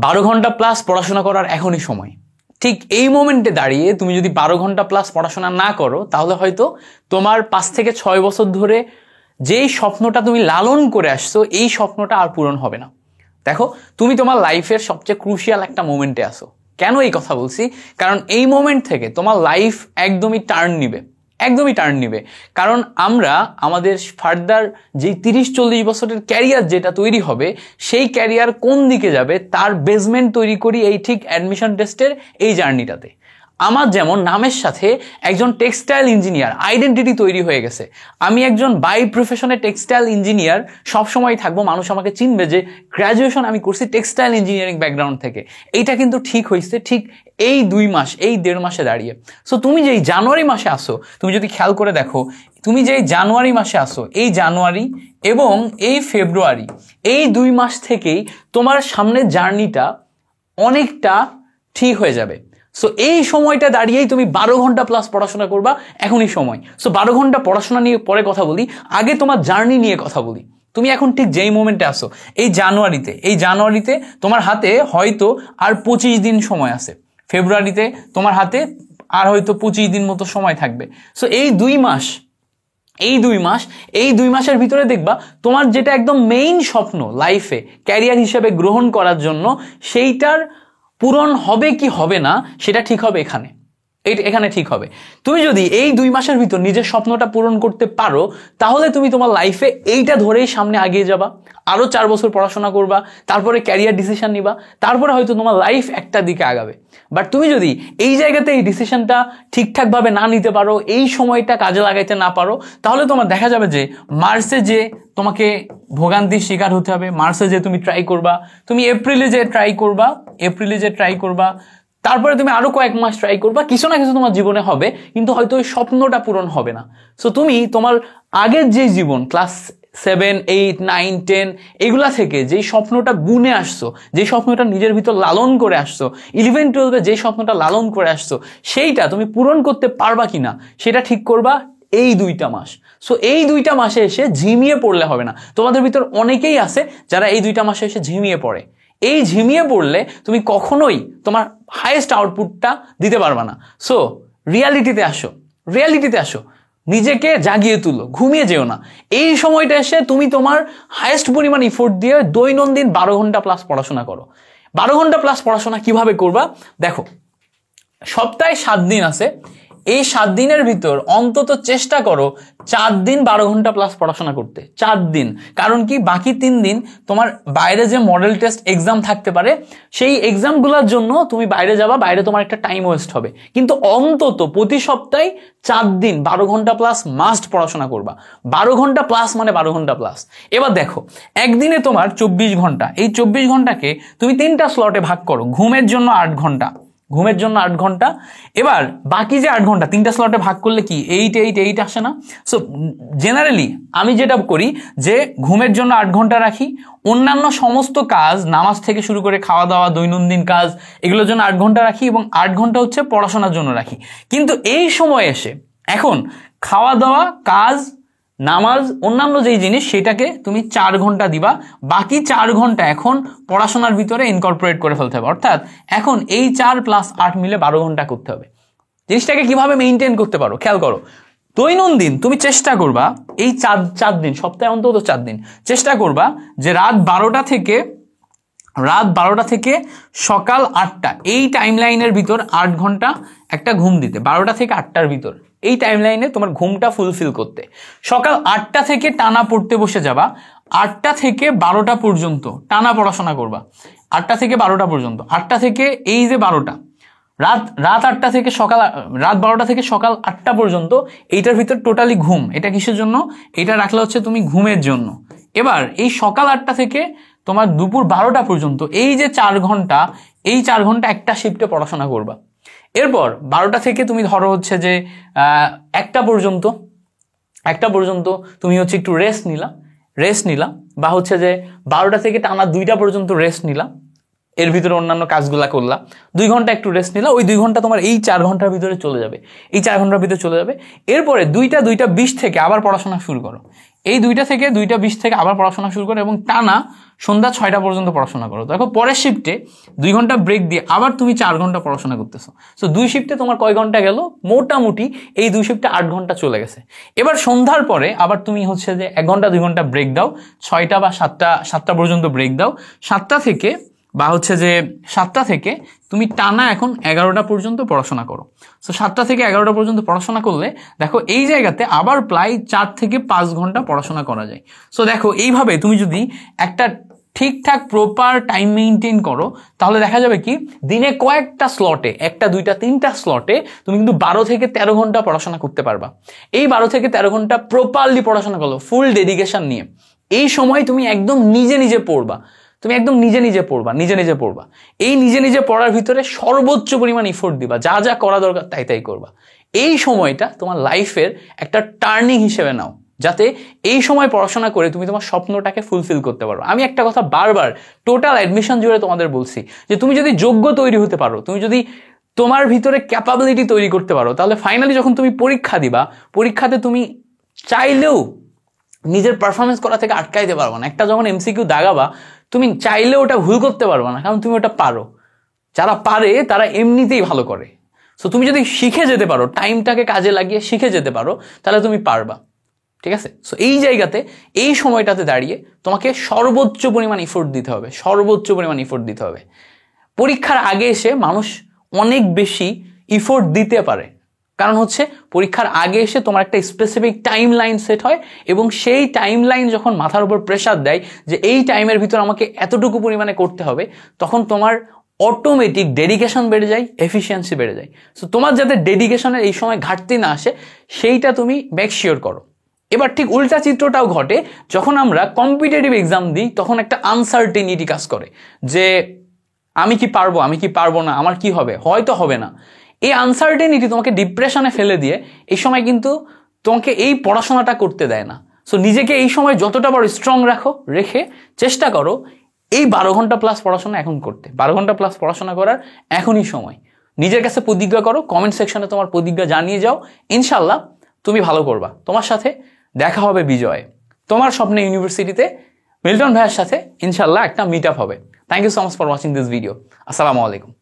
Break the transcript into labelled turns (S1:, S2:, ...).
S1: 12 ঘন্টা প্লাস পড়াশোনা করার এখনই সময়। ঠিক এই মোমেন্টে দাঁড়িয়ে তুমি যদি 12 ঘন্টা প্লাস পড়াশোনা না করো, তাহলে হয়তো তোমার 5 থেকে 6 বছর ধরে যেই স্বপ্নটা তুমি লালন করে আসছো, এই স্বপ্নটা আর পূরণ হবে না। দেখো, তুমি তোমার লাইফের সবচেয়ে ক্রুশিয়াল একটা মোমেন্টে আসো। কেন এই কথা বলছি? কারণ এই মোমেন্ট থেকে তোমার লাইফ একদমই টার্ন নিবে, একদমই টার্ন নিবে। কারণ আমরা আমাদের ফার্দার যেই 30-40 বছরের ক্যারিয়ার যেটা তৈরি হবে, সেই ক্যারিয়ার কোন দিকে যাবে তার বেসমেন্ট তৈরি করি এই ঠিক অ্যাডমিশন টেস্টের এই জার্নিটাতে। আমার যেমন নামের সাথে একজন টেক্সটাইল ইঞ্জিনিয়ার আইডেন্টিটি তৈরি হয়ে গেছে, আমি একজন বাই প্রফেশনে টেক্সটাইল ইঞ্জিনিয়ার সবসময় থাকবো, মানুষ আমাকে চিনবে যে গ্র্যাজুয়েশন আমি করছি টেক্সটাইল ইঞ্জিনিয়ারিং ব্যাকগ্রাউন্ড থেকে। এইটা কিন্তু ঠিক হয়েছে ঠিক এই 2 মাস, এই 1.5 মাসে দাঁড়িয়ে। সো তুমি যেই জানুয়ারি মাসে আসো, তুমি যদি খেয়াল করে দেখো, তুমি যেই জানুয়ারি মাসে আসো, এই জানুয়ারি এবং এই ফেব্রুয়ারি, এই 2 মাস থেকেই তোমার সামনের জার্নিটা অনেকটা ঠিক হয়ে যাবে। সো এই সময়টা দাঁড়িয়েই তুমি 12 ঘন্টা প্লাস পড়াশোনা করবা, এখনই সময়। সো 12 ঘন্টা পড়াশোনা নিয়ে পরে কথা বলি, আগে তোমার জার্নি নিয়ে কথা বলি। তুমি এখন ঠিক যেই মোমেন্টে আসো, এই জানুয়ারিতে তোমার হাতে হয়তো আর 25 দিন সময় আছে, ফেব্রুয়ারিতে তোমার হাতে আর হয়তো 25 দিন মতো সময় থাকবে। সো এই 2 মাস, এই 2 মাসের ভিতরে দেখবা তোমার যেটা একদম মেইন স্বপ্ন লাইফে ক্যারিয়ার হিসেবে গ্রহণ করার জন্য, সেইটার পূরণ হবে কি হবে না সেটা ঠিক হবে এখানে ঠিক হবে। তুমি যদি এই 2 মাসের ভিতর নিজের স্বপ্নটা পূরণ করতে পারো, তাহলে তুমি তোমার লাইফে এইটা ধরেই সামনে এগিয়ে যাবা, আরো 4 বছর পড়াশোনা করবা, তারপরে ক্যারিয়ার ডিসিশন নিবা, তারপরে হয়তো তোমার লাইফ একটা দিকে আগাবে। বাট তুমি যদি এই জায়গাতে এই ডিসিশনটা ঠিকঠাকভাবে না নিতে পারো, এই সময়টা কাজে লাগাইতে না পারো, তাহলে তোমার দেখা যাবে যে মার্চে যে তোমাকে ভোগান্তির শিকার হতে হবে, মার্চে যে তুমি ট্রাই করবা, তুমি এপ্রিলে যে ট্রাই করবা, তারপরে তুমি আরো কয়েক মাস ট্রাই করবা, কিছু না কিছু তোমার জীবনে হবে, কিন্তু হয়তো ওই স্বপ্নটা পূরণ হবে না। সো তুমি তোমার আগের যে জীবন, ক্লাস 7, 8, 9, 10 এগুলা থেকে যেই স্বপ্নটা গুনে আসছো, যে স্বপ্নটা নিজের ভিতর লালন করে আসছো, 11, 12 যে স্বপ্নটা লালন করে আসছো, সেইটা তুমি পূরণ করতে পারবা কিনা সেটা ঠিক করবা এই 2টা মাস। সো এই 2টা মাসে এসে ঝিমিয়ে পড়লে হবে না। তোমাদের ভিতর অনেকেই আছে যারা এই 2টা মাসে এসে ঝিমিয়ে পড়ে। এই ঝিমিয়ে পড়লে তুমি কখনোই তোমার হাইয়েস্ট আউটপুটটা দিতে পারবা না। সো রিয়ালিটিতে আসো, নিজেকে জাগিয়ে তুলো, ঘুমিয়ে যেও না। এই সময়টা এসে তুমি তোমার হাইয়েস্ট পরিমাণ ইফোর্ট দিয়ে দৈনন্দিন 12 ঘন্টা প্লাস পড়াশোনা করো। 12 ঘন্টা প্লাস পড়াশোনা কিভাবে করবা দেখো, সপ্তাহে 7 দিন আছে, এই 7 দিনের ভিতর অন্তত চেষ্টা করো 4 দিন 12 ঘন্টা প্লাস পড়াশোনা করতে। 4 দিন, কারণ কি বাকি 3 দিন তোমার বাইরে যে মডেল টেস্ট এক্সাম থাকতে পারে, সেই এক্সামগুলোর জন্য তুমি বাইরে যাবা, বাইরে তোমার একটা টাইম ওয়েস্ট হবে। কিন্তু অন্তত প্রতি সপ্তাহে 4 দিন 12 ঘন্টা প্লাস মাস্ট পড়াশোনা করবা। 12 ঘন্টা প্লাস মানে 12 ঘন্টা প্লাস। এবার দেখো, একদিনে তোমার 24 ঘন্টা, এই 24 ঘন্টাকে তুমি 3টা স্লটে ভাগ করো। ঘুমের জন্য 8 ঘন্টা, এবার বাকি যে 8 ঘন্টা 3টা স্লটে ভাগ করলে কি 8 আসে না? সো জেনারেলি আমি যেটা করি যে ঘুমের জন্য 8 ঘন্টা রাখি, অন্যান্য সমস্ত কাজ, নামাজ থেকে শুরু করে খাওয়া দাওয়া, দৈনন্দিন কাজ, এগুলোর জন্য 8 ঘন্টা রাখি, এবং 8 ঘন্টা হচ্ছে পড়াশোনার জন্য রাখি। কিন্তু এই সময় এসে এখন খাওয়া দাওয়া, কাজ, নামাজ, অন্যান্য যেই জিনিস, সেটাকে তুমি 4 ঘন্টা দিবা, বাকি 4 ঘন্টা এখন পড়াশোনার ভিতরে ইনকর্পোরেট করে ফেলতে হবে। অর্থাৎ এখন এই 4 + 8 মিলে 12 ঘন্টা করতে হবে। জিনিসটাকে কিভাবে মেইনটেইন করতে পারো খেয়াল করো। দৈনন্দিন তুমি চেষ্টা করবা এই 4 দিন, সপ্তাহে অন্তত 4 দিন চেষ্টা করবা যে রাত 12টা থেকে সকাল 8টা, এই টাইম লাইনের ভিতর 8 ঘন্টা একটা ঘুম দিতে। 12টা থেকে 8টার ভিতর এই টাইম লাইনে তোমার ঘুমটা ফুলফিল করতে। সকাল 8টা থেকে টানা পড়তে বসে যাবা, 8টা থেকে 12টা পর্যন্ত টানা পড়াশোনা করবা। 8টা থেকে 12টা পর্যন্ত, 8টা থেকে এই যে 12টা, রাত 8টা থেকে রাত 12টা থেকে সকাল 8টা পর্যন্ত, এইটার ভিতর টোটালি ঘুম। এটা কিসের জন্য? এটা রাখলে হচ্ছে তুমি ঘুমের জন্য। এবার এই সকাল 8টা থেকে তোমার দুপুর 12টা পর্যন্ত এই যে 4 ঘন্টা, এই 4 ঘন্টা একটা শিফটে পড়াশোনা করবা। এরপর 12টা থেকে তুমি ধরো হচ্ছে যে 1টা পর্যন্ত তুমি হচ্ছে একটু রেস্ট নিলা, বা হচ্ছে যে 12টা থেকে টানা 2টা পর্যন্ত রেস্ট নিলা। এর ভিতরে অন্যান্য কাজগুলা করলা, 2 ঘন্টা একটু রেস্ট নিলা, ওই 2 ঘন্টা তোমার এই 4 ঘন্টার ভিতরে চলে যাবে, এই 4 ঘন্টার ভিতরে চলে যাবে। এরপরে 2টা 20 থেকে আবার পড়াশোনা শুরু করো, এই 2টা 20 থেকে আবার পড়াশোনা শুরু করো এবং টানা সন্ধ্যা 6টা পর্যন্ত পড়াশোনা করো। দেখো পরের শিফটে 2 ঘন্টা ব্রেক দিয়ে আবার তুমি 4 ঘন্টা পড়াশোনা করতেছো। সো 2 শিফটে তোমার কয় ঘন্টা গেল? মোটামুটি এই 2 শিফটে 8 ঘন্টা চলে গেছে। এবার সন্ধ্যার পরে আবার তুমি হচ্ছে যে 1 ঘন্টা 2 ঘন্টা ব্রেক দাও, 6টা বা 7টা পর্যন্ত ব্রেক দাও, 7টা থেকে তুমি টানা এখন 11টা পর্যন্ত পড়াশোনা করো। সো 7টা থেকে 11টা পর্যন্ত পড়াশোনা করলে দেখো এই জায়গাতে আবার প্রায় 4 থেকে 5 ঘন্টা পড়াশোনা করা যায়। সো দেখো এইভাবে তুমি যদি একটা ঠিকঠাক প্রপার টাইম মেনটেন করো তাহলে দেখা যাবে কি দিনে কয়েকটা স্লটে, 1টা 2টা 3টা স্লটে তুমি কিন্তু 12 থেকে 13 ঘন্টা পড়াশোনা করতে পারবা। এই 12 থেকে 13 ঘন্টা প্রপারলি পড়াশোনা করো, ফুল ডেডিকেশন নিয়ে। এই সময় তুমি একদম নিজে পড়বা, তুমি একদম নিজে পড়বা। এই নিজে পড়ার ভিতরে সর্বোচ্চ পরিমাণ এফোর্ট দিবা, যা যা করা দরকার তাই করবা। এই সময়টা তোমার লাইফের একটা টার্নিং হিসেবে নাও, যাতে এই সময় পড়াশোনা করে তুমি তোমার স্বপ্নটাকে ফুলফিল করতে পারো। আমি একটা কথা বারবার টোটাল অ্যাডমিশন জুড়ে তোমাদের বলছি যে তুমি যদি যোগ্য তৈরি হতে পারো, তুমি যদি তোমার ভিতরে ক্যাপাবিলিটি তৈরি করতে পারো, তাহলে ফাইনালি যখন তুমি পরীক্ষা দিবা, পরীক্ষাতে তুমি চাইলেও নিজের পারফরমেন্স করা থেকে আটকাইতে পারবা না। একটা যখন এমসিকিউ দাগাবা তুমি চাইলেও ওটা ভুল করতে পারবা না, কারণ তুমি ওটা পারো। যারা পারে তারা এমনিতেই ভালো করে। সো তুমি যদি শিখে যেতে পারো, টাইমটাকে কাজে লাগিয়ে শিখে যেতে পারো, তাহলে তুমি পারবা। ঠিক আছে? সো এই জায়গাতে এই সময়টাতে দাঁড়িয়ে তোমাকে সর্বোচ্চ পরিমাণ এফোর্ট দিতে হবে। পরীক্ষার আগে এসে মানুষ অনেক বেশি এফোর্ট দিতে পারে, কারণ হচ্ছে পরীক্ষার আগে এসে তোমার একটা স্পেসিফিক টাইম লাইন সেট হয় এবং সেই টাইম লাইন যখন মাথার উপর প্রেশার দেয় যে এই টাইমের ভিতর আমাকে এতটুকু পরিমাণে করতে হবে, তখন তোমার অটোমেটিক ডেডিকেশন বেড়ে যায়, এফিসিয়েন্সি বেড়ে যায়। সো তোমার যাতে ডেডিকেশনের এই সময় ঘাটতি না আসে সেইটা তুমি মেক শিওর করো। এবার ঠিক উল্টা চিত্রটাও ঘটে যখন আমরা কম্পিটিটিভ এক্সাম দিই, তখন একটা আনসার্টেনিটি কাজ করে যে আমি কি পারবো না, আমার কি হবে, হয়তো হবে না। এই আনসার্টেনিটি তোমাকে ডিপ্রেশনে ফেলে দিয়ে এই সময় কিন্তু তোমাকে এই পড়াশোনাটা করতে দেয় না। সো নিজেকে এই সময় যতটা বড় স্ট্রং রেখে চেষ্টা করো এই 12 ঘন্টা প্লাস পড়াশোনা এখন করতে। 12 ঘন্টা প্লাস পড়াশোনা করার এখনই সময়। নিজের কাছে প্রতিজ্ঞা করো, কমেন্ট সেকশনে তোমার প্রতিজ্ঞা জানিয়ে যাও, ইনশাল্লাহ তুমি ভালো করবা। তোমার সাথে দেখা হবে বিজয়ে, তোমার স্বপ্নে ইউনিভার্সিটিতে মিল্টন ভাইয়ের সাথে ইনশাল্লাহ একটা মিট আপ হবে। Thank you so much for watching this video. আসসালামু আলাইকুম।